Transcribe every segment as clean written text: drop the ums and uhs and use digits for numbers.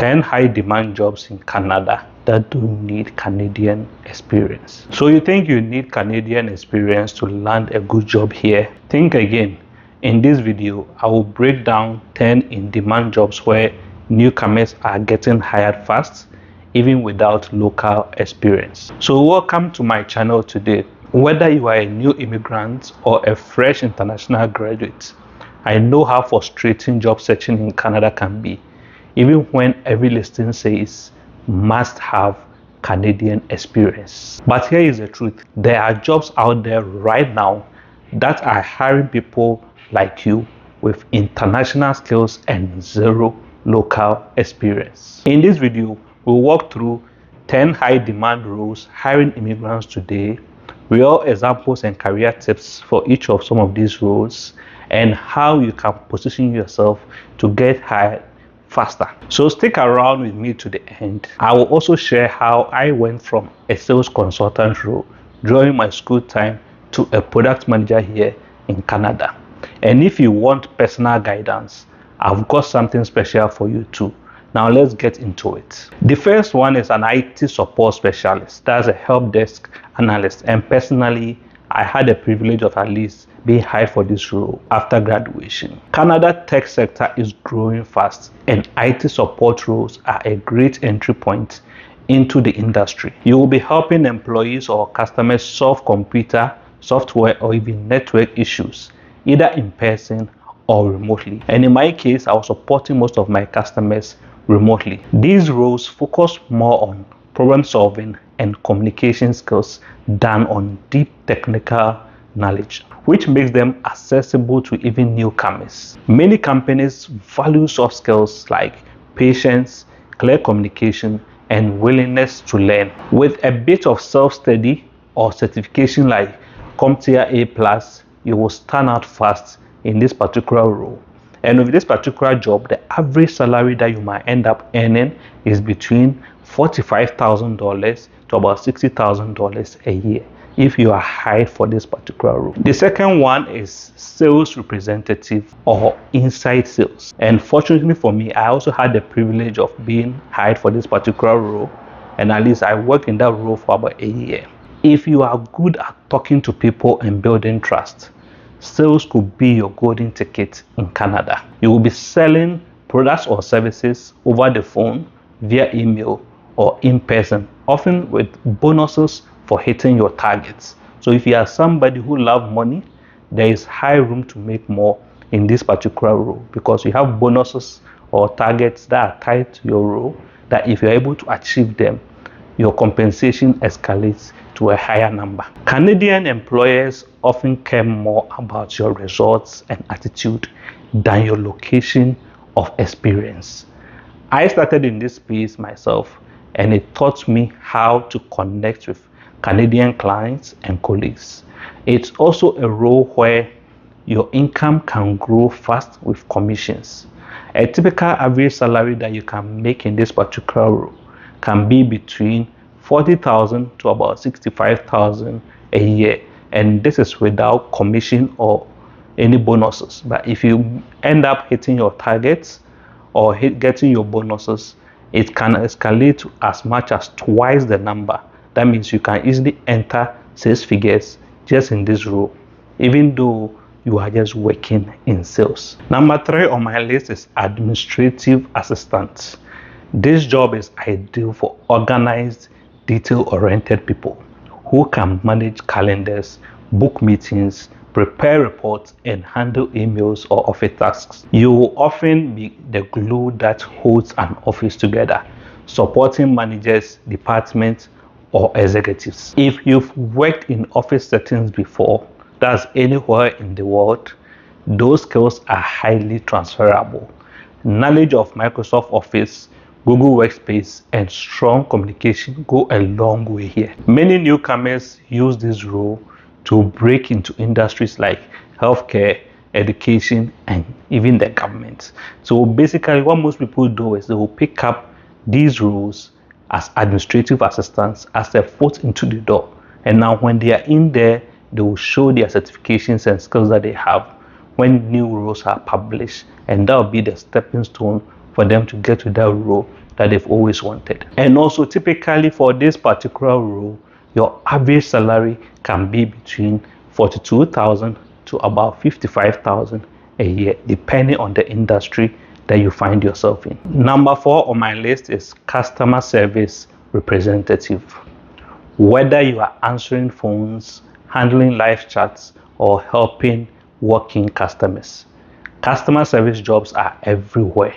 10 high demand jobs in Canada that don't need Canadian experience. So you think you need Canadian experience to land a good job here? Think again. In this video, I will break down 10 in-demand jobs where newcomers are getting hired fast, even without local experience. So welcome to my channel today. Whether you are a new immigrant or a fresh international graduate, I know how frustrating job searching in Canada can be, even when every listing says must have Canadian experience. But here is the truth. There are jobs out there right now that are hiring people like you with international skills and zero local experience. In this video, we'll walk through 10 high demand roles hiring immigrants today, real examples and career tips for each of some of these roles, and how you can position yourself to get hired faster. So stick around with me to the end. I will also share how I went from a sales consultant role during my school time to a product manager here in Canada. And if you want personal guidance, I've got something special for you too. Now let's get into it. The first one is an IT support specialist. That's a help desk analyst. And personally, I had the privilege of at least being hired for this role after graduation. Canada tech sector is growing fast, and IT support roles are a great entry point into the industry. You will be helping employees or customers solve computer, software, or even network issues, either in person or remotely. And in my case, I was supporting most of my customers remotely. These roles focus more on problem solving and communication skills than on deep technical knowledge, which makes them accessible to even newcomers. Many companies value soft skills like patience, clear communication, and willingness to learn. With a bit of self-study or certification like CompTIA A+, you will stand out fast in this particular role. And with this particular job, the average salary that you might end up earning is between $45,000 to about $60,000 a year if you are hired for this particular role. The second one is sales representative or inside sales. And fortunately for me, I also had the privilege of being hired for this particular role, and at least I worked in that role for about a year. If you are good at talking to people and building trust, sales could be your golden ticket in Canada. You will be selling products or services over the phone, via email, or in person, often with bonuses for hitting your targets. So if you are somebody who loves money, there is high room to make more in this particular role because you have bonuses or targets that are tied to your role that if you're able to achieve them, your compensation escalates to a higher number. Canadian employers often care more about your results and attitude than your location of experience. I started in this space myself, and it taught me how to connect with Canadian clients and colleagues. It's also a role where your income can grow fast with commissions. A typical average salary that you can make in this particular role can be between $40,000 to about $65,000 a year, and this is without commission or any bonuses. But if you end up hitting your targets or getting your bonuses, it can escalate to as much as twice the number. That means you can easily enter 6 figures just in this role, even though you are just working in sales. Number 3 on my list is administrative assistant. This job is ideal for organized, detail-oriented people who can manage calendars, book meetings, prepare reports, and handle emails or office tasks. You will often be the glue that holds an office together, supporting managers, departments, or executives. If you've worked in office settings before, that's anywhere in the world, those skills are highly transferable. Knowledge of Microsoft Office, Google Workspace, and strong communication go a long way here. Many newcomers use this role to break into industries like healthcare, education, and even the government. So basically what most people do is they will pick up these roles as administrative assistants as their foot into the door. And now when they are in there, they will show their certifications and skills that they have when new roles are published, and that will be the stepping stone for them to get to that role that they've always wanted. And also typically for this particular role, your average salary can be between 42,000 to about 55,000 a year, depending on the industry that you find yourself in. Number 4 on my list is customer service representative. Whether you are answering phones, handling live chats, or helping working customers, customer service jobs are everywhere.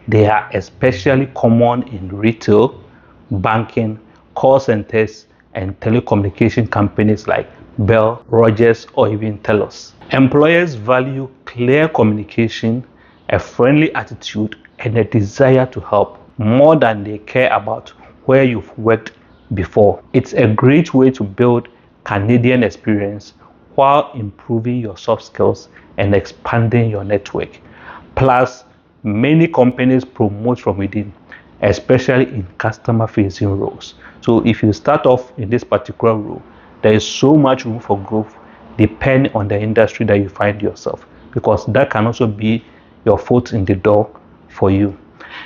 They are especially common in retail, banking, call centers, and telecommunication companies like Bell, Rogers, or even Telos. Employers value clear communication, a friendly attitude, and a desire to help more than they care about where you've worked before. It's a great way to build Canadian experience while improving your soft skills and expanding your network. Plus, many companies promote from within, especially in customer facing roles. So if you start off in this particular role, there is so much room for growth depending on the industry that you find yourself, because that can also be your foot in the door for you.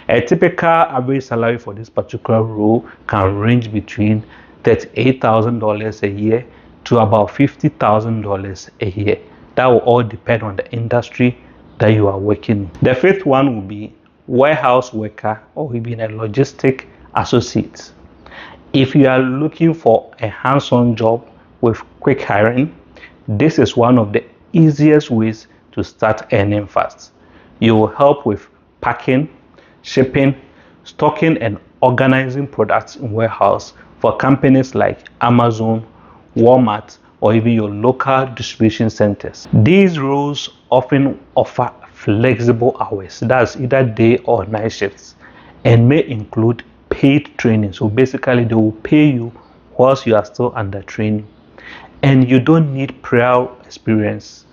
A typical average salary for this particular role can range between $38,000 a year to about $50,000 a year. That will all depend on the industry that you are working in. The fifth one will be warehouse worker or even a logistic associate. If you are looking for a hands-on job with quick hiring, this is one of the easiest ways to start earning fast. You will help with packing, shipping, stocking, and organizing products in warehouse for companies like Amazon, Walmart, or even your local distribution centers. These roles often offer flexible hours, that's either day or night shifts, and may include paid training. So basically they will pay you whilst you are still under training, and you don't need prior experience,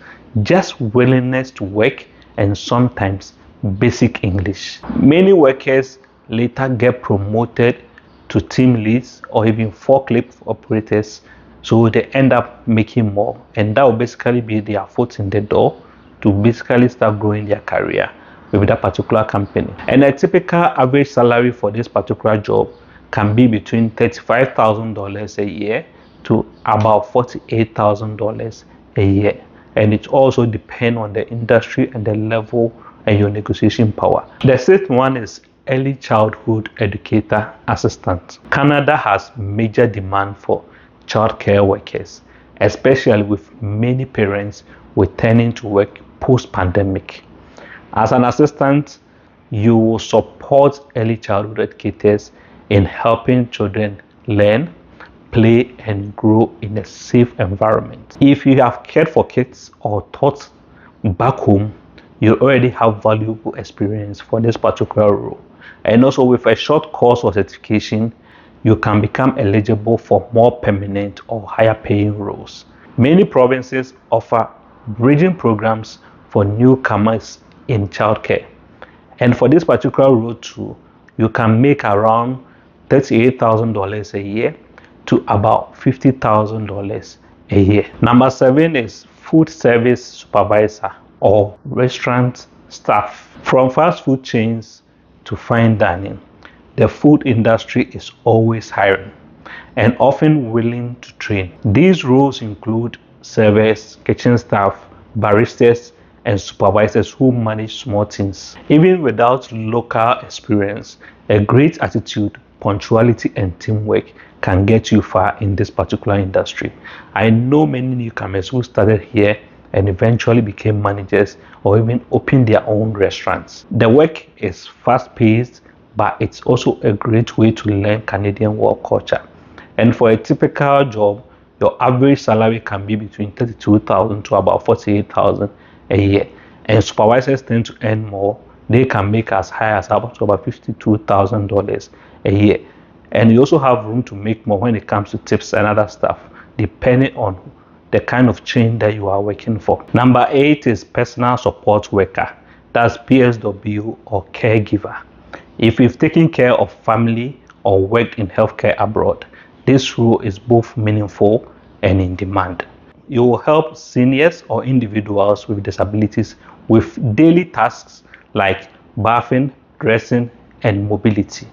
just willingness to work and sometimes basic English. Many workers later get promoted to team leads or even forklift operators, so they end up making more, and that will basically be their foot in the door to basically start growing their career with that particular company. And a typical average salary for this particular job can be between $35,000 a year to about $48,000 a year, and it also depends on the industry and the level and your negotiation power. The sixth one is early childhood educator assistant. Canada has major demand for childcare workers, especially with many parents returning to work post-pandemic. As an assistant, you will support early childhood educators in helping children learn, play, and grow in a safe environment. If you have cared for kids or taught back home, you already have valuable experience for this particular role. And also with a short course or certification, you can become eligible for more permanent or higher paying roles. Many provinces offer bridging programs for newcomers in childcare. And for this particular role too, you can make around $38,000 a year to about $50,000 a year. Number 7 is food service supervisor or restaurant staff. From fast food chains to fine dining, the food industry is always hiring and often willing to train. These roles include servers, kitchen staff, baristas, and supervisors who manage small teams. Even without local experience, a great attitude, punctuality, and teamwork can get you far in this particular industry. I know many newcomers who started here and eventually became managers or even opened their own restaurants. The work is fast-paced, but it's also a great way to learn Canadian work culture. And for a typical job, your average salary can be between $32,000 to about $48,000 a year. And supervisors tend to earn more. They can make as high as about $52,000 a year. And you also have room to make more when it comes to tips and other stuff, depending on the kind of chain that you are working for. Number 8 is personal support worker. That's PSW or caregiver. If you've taken care of family or worked in healthcare abroad, this role is both meaningful and in demand. You will help seniors or individuals with disabilities with daily tasks like bathing, dressing, and mobility.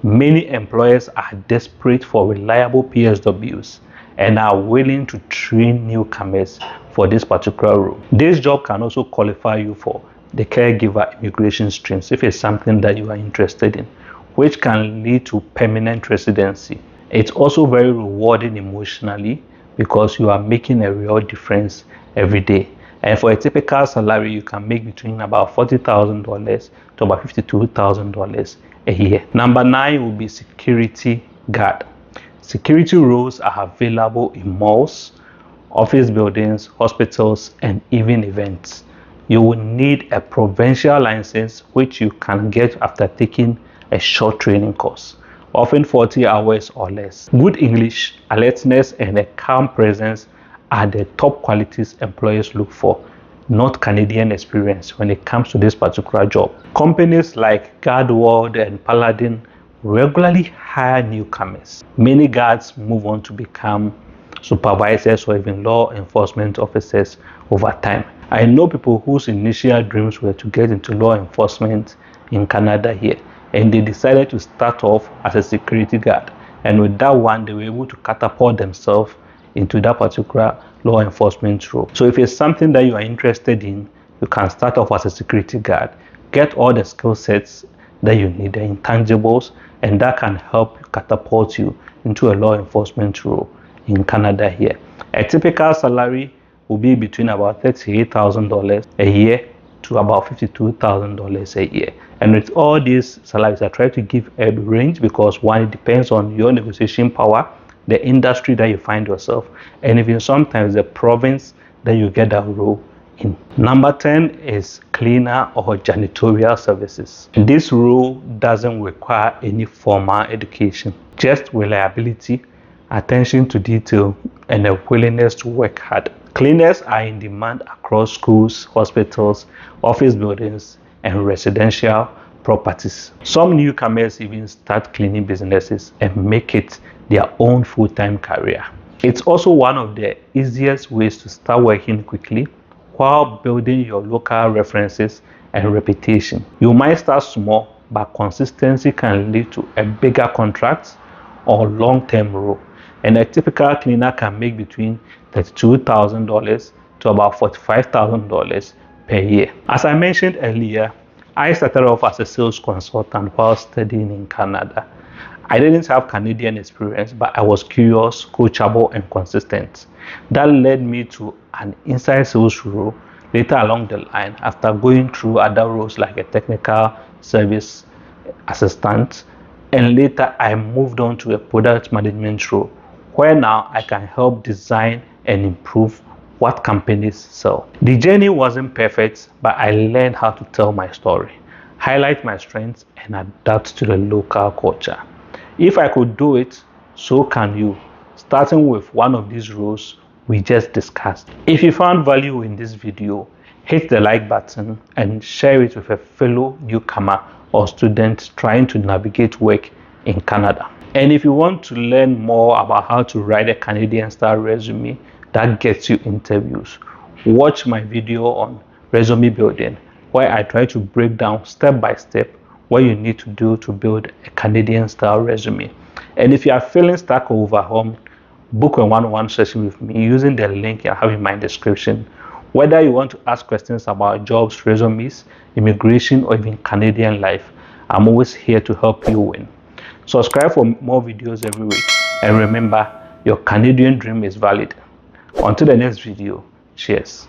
Many employers are desperate for reliable PSWs and are willing to train newcomers for this particular role. This job can also qualify you for the caregiver immigration streams if it's something that you are interested in, which can lead to permanent residency. It's also very rewarding emotionally because you are making a real difference every day. And for a typical salary, you can make between about $40,000 to about $52,000 a year. Number 9 will be security guard. Security roles are available in malls, office buildings, hospitals, and even events. You will need a provincial license, which you can get after taking a short training course, often 40 hours or less. Good English, alertness, and a calm presence are the top qualities employers look for, not Canadian experience when it comes to this particular job. Companies like Guardworld and Paladin regularly hire newcomers. Many guards move on to become supervisors or even law enforcement officers over time. I know people whose initial dreams were to get into law enforcement in Canada here, and they decided to start off as a security guard, and with that one they were able to catapult themselves into that particular law enforcement role. So if it's something that you are interested in, you can start off as a security guard, get all the skill sets that you need, the intangibles, and that can help catapult you into a law enforcement role in Canada here. A typical salary will be between about $38,000 a year to about $52,000 a year. And with all these salaries, I try to give a range because one, it depends on your negotiation power, the industry that you find yourself, and even sometimes the province that you get that role in. Number 10 is cleaner or janitorial services. This role doesn't require any formal education, just reliability, attention to detail, and a willingness to work hard. Cleaners are in demand across schools, hospitals, office buildings, and residential properties. Some newcomers even start cleaning businesses and make it their own full-time career. It's also one of the easiest ways to start working quickly while building your local references and reputation. You might start small, but consistency can lead to a bigger contract or long-term role. And a typical cleaner can make between $32,000 to about $45,000 per year. As I mentioned earlier, I started off as a sales consultant while studying in Canada. I didn't have Canadian experience, but I was curious, coachable, and consistent. That led me to an inside sales role later along the line after going through other roles like a technical service assistant, and later I moved on to a product management role where now I can help design and improve what companies sell. The journey wasn't perfect, but I learned how to tell my story, highlight my strengths, and adapt to the local culture. If I could do it, so can you, starting with one of these roles we just discussed. If you found value in this video, hit the like button and share it with a fellow newcomer or student trying to navigate work in Canada. And if you want to learn more about how to write a Canadian style resume that gets you interviews, watch my video on resume building, where I try to break down step by step what you need to do to build a Canadian style resume. And if you are feeling stuck or overwhelmed, book a one-on-one session with me using the link I have in my description. Whether you want to ask questions about jobs, resumes, immigration, or even Canadian life, I'm always here to help you win. Subscribe for more videos every week, and remember, your Canadian dream is valid. Until the next video, cheers.